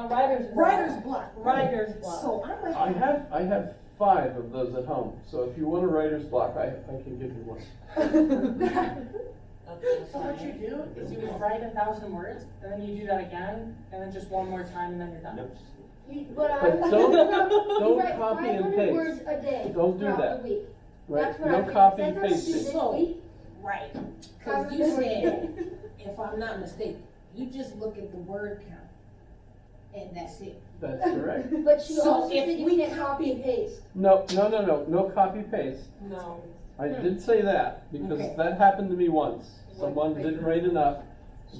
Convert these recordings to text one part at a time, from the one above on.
writer's block. Writer's block. Writer's block. So I'm like. I have 5 of those at home, so if you want a writer's block, I can give you one. So what you do is you write 1,000 words, and then you do that again, and then just one more time, and then you're done. Yep. But But don't write copy and 500 paste. words a day. Don't do throughout that. the week. Right, That's what I no think. copy It and says I have to do pasting. this week. Right, cause you said, if I'm not mistaken, you just look at the word count, and that's it. That's correct. But she So also if said you we can't copy and paste. No copy paste. No. I did say that, because Okay. that happened to me once. Someone didn't write enough,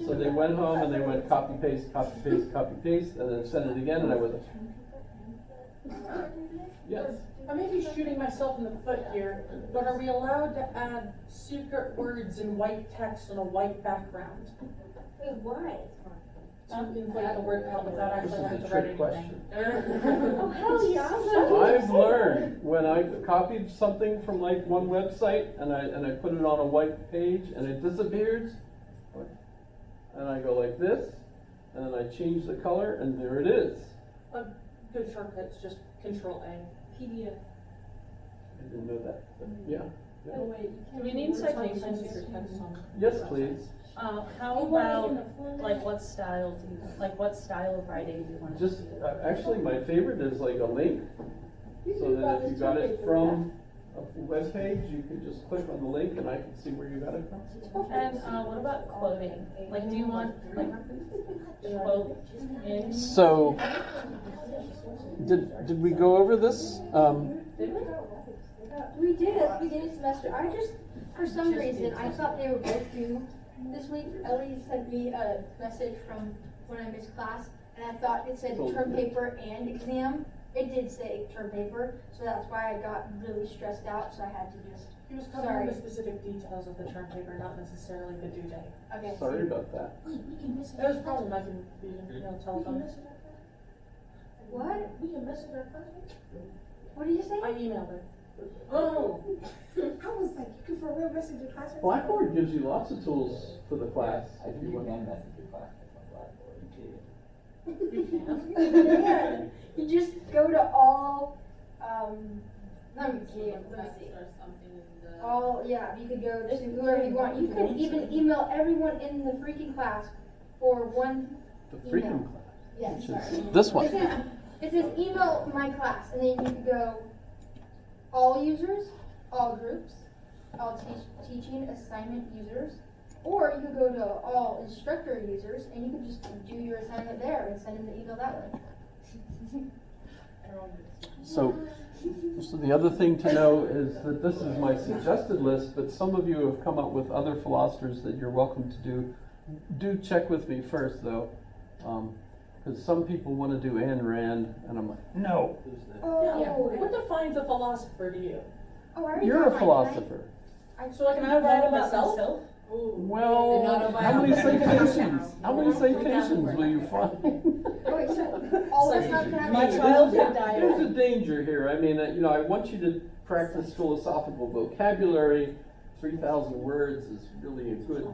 so they went home and they went copy paste, copy paste, copy paste, and then sent it again, and I was like, yes. I may be shooting myself in the foot here, but are we allowed to add secret words in white text on a white background? Wait, why? To inflate the word count without This actually is having a to write trick anything. Oh, hell yeah. I've learned when I copied something from like one website and I put it on a white page and it disappears, and I go like this, and then I change the color, and there it is. A good shortcut's just Control A. PDF. I didn't know that, but yeah. Oh, wait, you Do can't. we need citations for text on? Yes, please. How about, like, what style do you, like, what style of writing do you want to do? Just, actually, my favorite is like a link, so that if you got it from a web page, you can just click on the link and I can see where you got it from. And, what about quoting? Like, do you want, like, quote in? So, did we go over this? We did at the beginning of the semester. I just, for some reason, I thought they were both due this week. Ellie sent me a message from when I missed class, and I thought it said term paper and exam. It did say term paper, so that's why I got really stressed out, so I had to just, He was covering the specific details of the term paper, not necessarily the due date. okay. Sorry about that. Wait, we can miss it. It was probably my confusion, telephone. What? We can message our president? What did you say? I emailed her. Oh. I was like, you can for real message your classmates? Blackboard gives you lots of tools for the class. I if think you you want. can message your classmates on Blackboard. Yeah, you just go to all, let me see. All, yeah, you could go to whoever you want. You could even email everyone in the freaking class for one The email. freaking class. Yes, Which sorry. is this one. It says email my class, and then you could go all users, all groups, all teaching assignment users, or you could go to all instructor users, and you could just do your assignment there and send them the email that way. So the other thing to know is that this is my suggested list, but some of you have come up with other philosophers that you're welcome to do. Do check with me first, though, because some people want to do Ayn Rand, and I'm like, no. Oh, What defines a philosopher to you? oh, I already You're got a mine. philosopher. So I can Can I have write that about myself? myself? Well, how many citations? How many citations will you find? Oh, wait, so all of us have to have My a- childhood There's a diary. danger here. I mean, I want you to practice philosophical vocabulary. 3,000 words is really a good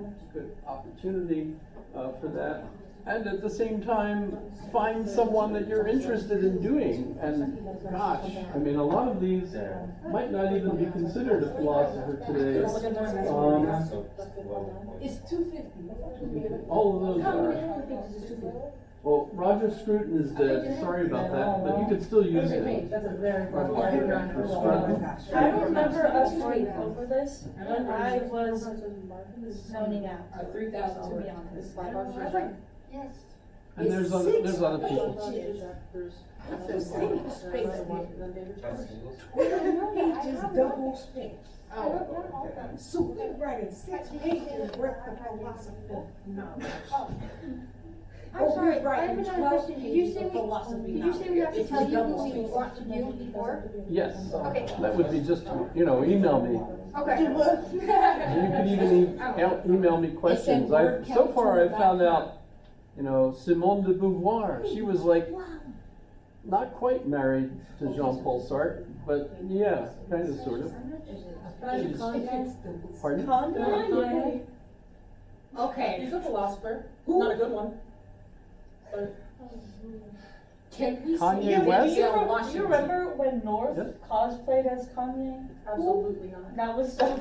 opportunity for that. And at the same time, find someone that you're interested in doing. And gosh, I mean, a lot of these might not even be considered a philosopher today. It's 250. All of those How many are. other pages is 250? Well, Roger Scruton is dead. Sorry about that, but you could still use it. That's a very good Oh, one. I remember us going over this, but I was zoning out, 3,000. to be honest. Yes. And there's other people. It's single space. Pages double space. I wrote down all of them. So we're writing 6 pages worth of philosophy knowledge. I'm Or sorry, we're I have writing another 12 question. Did you pages say of philosophy we have to knowledge. tell It's you double who we space. want to do before? Yes, Okay. that would be just, email me. Okay. You can even email me questions. So far I've found out, Simone de Beauvoir, she was like, not quite married to Jean-Paul Sartre, but yeah, kind of, sort of. Pardon? Okay. He's a philosopher, Who? not a good one. But Can we Kanye see Yeah, West? do you, Denzel do you Washington? remember when North Yes. cosplayed as Kanye? Absolutely not. That was so,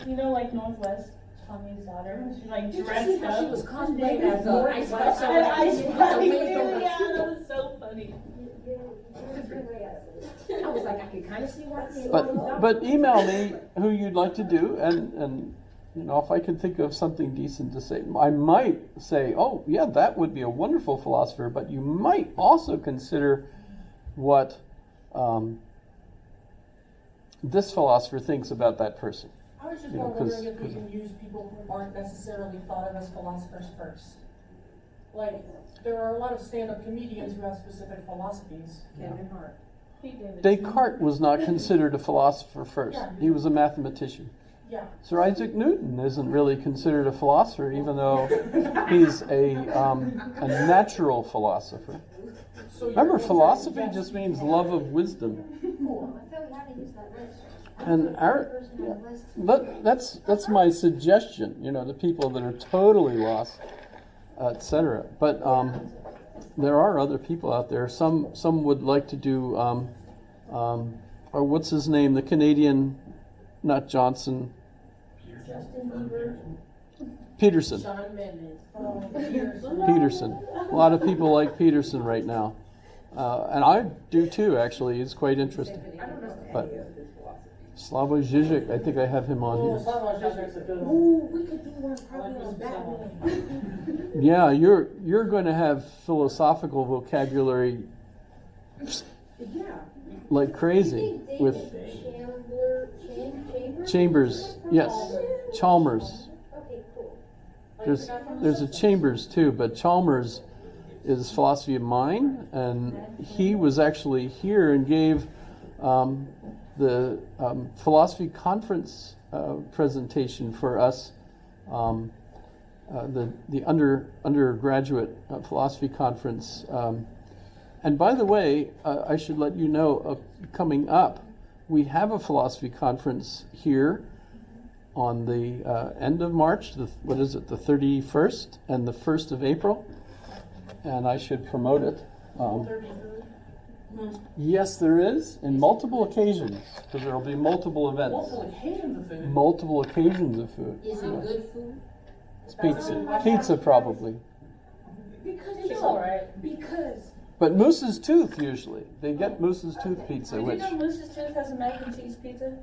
you know, like Northwest, Kanye's daughter, she like Did you see dressed how she up. was cosplaying as Ice Spice? And Ice Spice, Away from yeah, the- that was so funny. I was like, I could kind of see why. But email me who you'd like to do, and you know, if I can think of something decent to say, I might say, oh yeah, that would be a wonderful philosopher. But you might also consider what this philosopher thinks about that person. I was just You know, more 'cause- wondering if we can use people who aren't necessarily thought of as philosophers first. Like, there are a lot of stand-up comedians who have specific philosophies. Kevin Hart. Descartes was not considered a philosopher first. Yeah. He was a mathematician. Yeah. Sir Isaac Newton isn't really considered a philosopher, even though he's a natural philosopher. So you're Remember, answering philosophy yes. just means love of wisdom. Cool. I thought we had to use that list. And our, Person on the list. but that's my suggestion, you know, to people that are totally lost, etc. But there are other people out there. Some would like to do, or what's his name, the Canadian, not Johnson, Justin Bieber. Peterson. Shawn Mendes. Peterson. A lot of people like Peterson right now, and I do too. Actually, he's quite interesting. But Slavoj Žižek, I think I have him on Oh, here. Slavoj Žižek's a good one. Ooh, we could do one probably on Batman. Yeah, you're going to have philosophical vocabulary Yeah. like crazy You think with David Chambers. Yes, Chalmers. Okay, cool. There's a Chambers too, but Chalmers is philosophy of mind, and he was actually here and gave the philosophy conference presentation for us, the undergraduate philosophy conference. And by the way, I should let you know, coming up, we have a philosophy conference here on the end of March, the 31st and the 1st of April, and I should promote it. Yes, there is, in multiple occasions, because there will be multiple events, Multiple occasions of food. multiple occasions of food. Is it good food? It's pizza probably. Because It's alright. Because But Moose's Tooth usually, they get Moose's Tooth pizza, Did you which know Moose's Tooth has a mac and cheese pizza?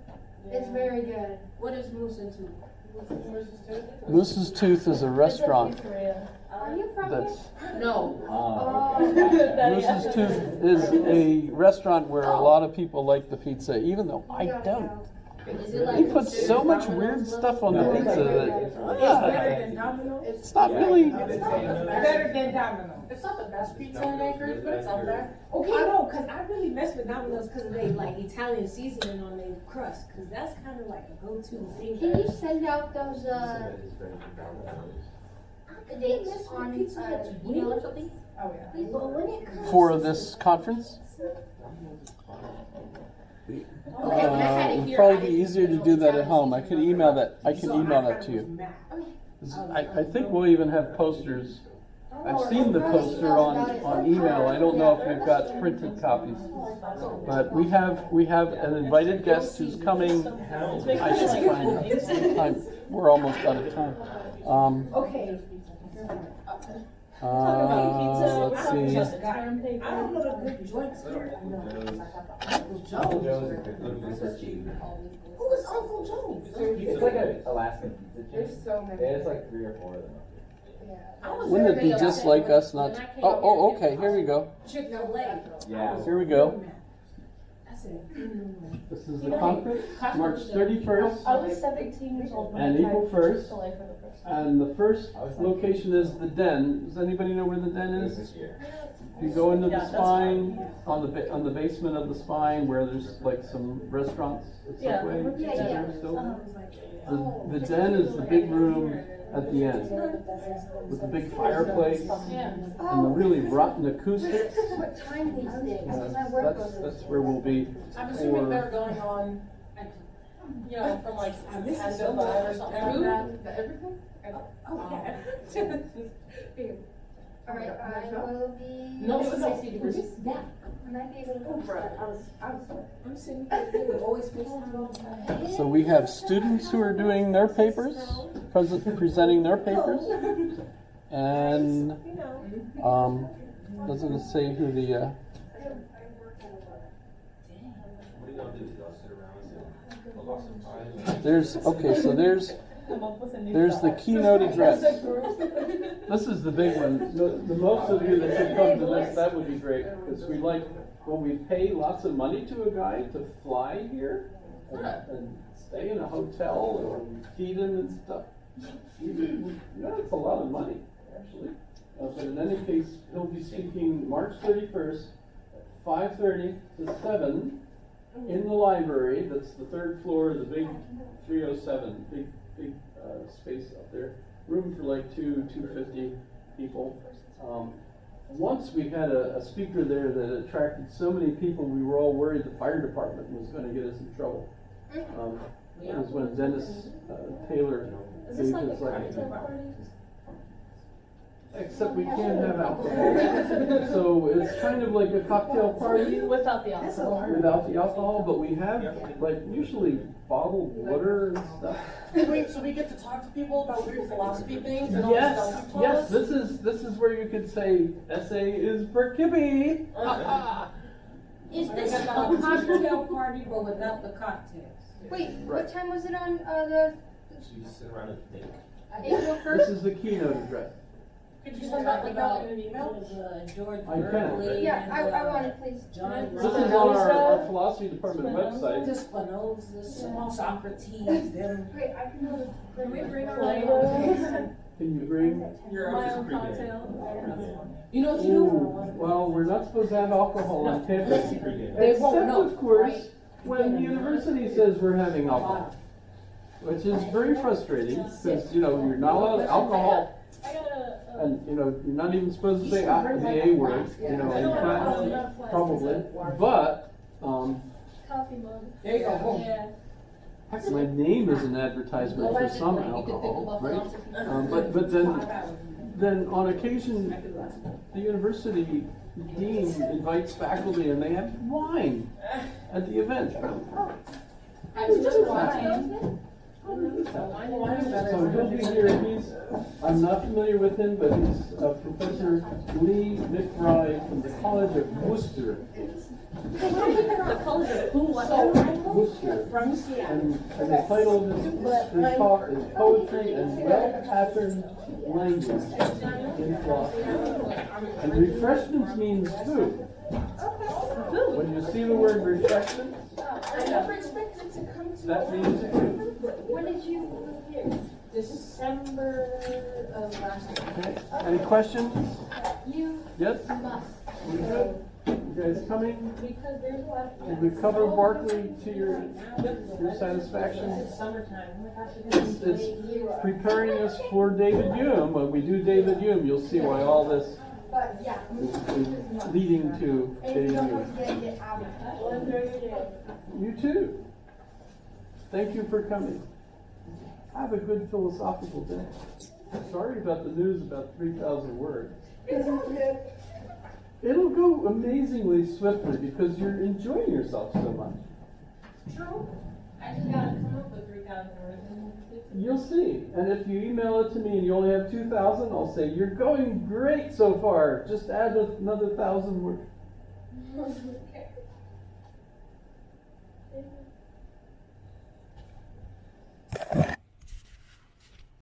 It's very good. what is moose into? Moose's Tooth is a restaurant It's a pizzeria. Are you from here? that's No. Oh. Moose's Tooth is a restaurant where a lot of people like the pizza, even though I don't. Is it like They put so much weird stuff on the pizza that it's not really. Better than Domino's. It's not the best pizza in Anchorage, but it's up there. Okay, no, cause I really mess with Domino's because they like Italian seasoning on their crust, cause that's kind of like a go-to thing. Can you send out those dates on email or something? Oh, yeah. But when it comes For this conference, Okay, when I had it here, probably I be didn't easier to know do that at Italian home. I seasoning can on email crust. that. I can So email I that to kinda you. was mad. I think we'll even have posters. I've seen the poster on email. I don't know if we've got printed copies, but we have an invited guest who's coming. I should find out. We're almost out of time. Okay. Let's see. I don't know the good joints here. Uncle Joe. Who is Uncle Joe? It's like an Alaskan pizza chain. There's like 3 or 4 of them. Wouldn't it be just like us not? Oh, okay. Here we go. Chick-fil-A. Yeah. Here we go. I said, This is the conference, March 31st. I was 17 years old when And I tried April 1st. Chick-fil-A for the first time. And the first location is the Den. Does anybody know where the Den It was is? this year. You go into Yeah, the that's spine, on the basement of the spine where there's like some restaurants, Yeah. Subway, Yeah, et cetera, yeah. still. The Den is the big room at the end with the big fireplace Yeah. and the really rotten acoustics. What time these days? Because my work That's goes. that's where we'll be. I'm assuming for- they're going on, you know, from like 10 to 5 or something like that. oh, yeah. Alright, I will be. No, It was no, 60 degrees. yeah. I might be able to. I'm sitting here, they would always FaceTime all the time. So we have students who are doing their papers, presenting their papers, and doesn't say who the What are y'all do? Y'all sit around and say, "I lost some time"? there's the keynote address. This is the big one. The most of you that should come to this, that would be great, because we like, when we pay lots of money to a guy to fly here and stay in a hotel and feed him and stuff. That's a lot of money, actually. But in any case, he'll be speaking March 31st, 5:30 to 7 in the library. That's the third floor, the big 307, big space up there. Room for like 250 people. Once we had a speaker there that attracted so many people, we were all worried the fire department was going to get us in trouble. It was when Dennis Taylor Is this gave like a his cocktail party? Except we can't have alcohol. So it's kind of like a cocktail party Without the alcohol. without the alcohol, but we have like usually bottled water and stuff. Wait, so we get to talk to people about weird philosophy things and all this Yes, stuff you told yes, us? this is where you could say SA is for Kippy. Is this a cocktail party but without the cocktails? Wait, Right. what time was it on, the So you just sit around and think. April This first? is the keynote address. Could you send that like out in an email? George I can. Burley. Yeah, I want it, please. John This is on our philosophy department The website. Spinoza, Socrates, them. Great, I can go to. Can we bring our Can you bring? my own cocktail? You know what you Ooh, do? well, we're not supposed to have alcohol on campus. They won't Except, know, of course, right? when the university says we're having alcohol, which is very frustrating, because, you know, you're not allowed alcohol, I gotta, and, you know, you're not even supposed to say the A word, you know, in class, probably, but, coffee mug. There you go, boom. Yeah. heck, my name is an advertisement for some alcohol, right? But then on occasion, the university dean invites faculty and they have wine at the event. It's just wine. So he'll be here, I'm not familiar with him, but he's Professor Lee McBride from the College of Worcester. The College of who? Worcester. And the title of his talk is Poetry and Well-Patterned Language in Philosophy. And refreshments means food. When you see the word refreshments, I never expected to come to. that means food. When did you move here? December of last year. Okay, any questions? You Yes? must. We good? You guys coming? Because there's a lot. Did we cover Barkley to your satisfaction? It's summertime. Oh my gosh, It's preparing us for David Hume. When we do David Hume, you'll see why all this But yeah. is leading to And David you don't Hume. have to get out of that. You too. Thank you for coming. Have a good philosophical day. Sorry about the news about 3,000 words. It'll go amazingly swiftly because you're enjoying yourself so much. True. I just gotta come up with 3,000 words. You'll see. And if you email it to me and you only have 2,000, I'll say, you're going great so far. Just add another 1,000 words.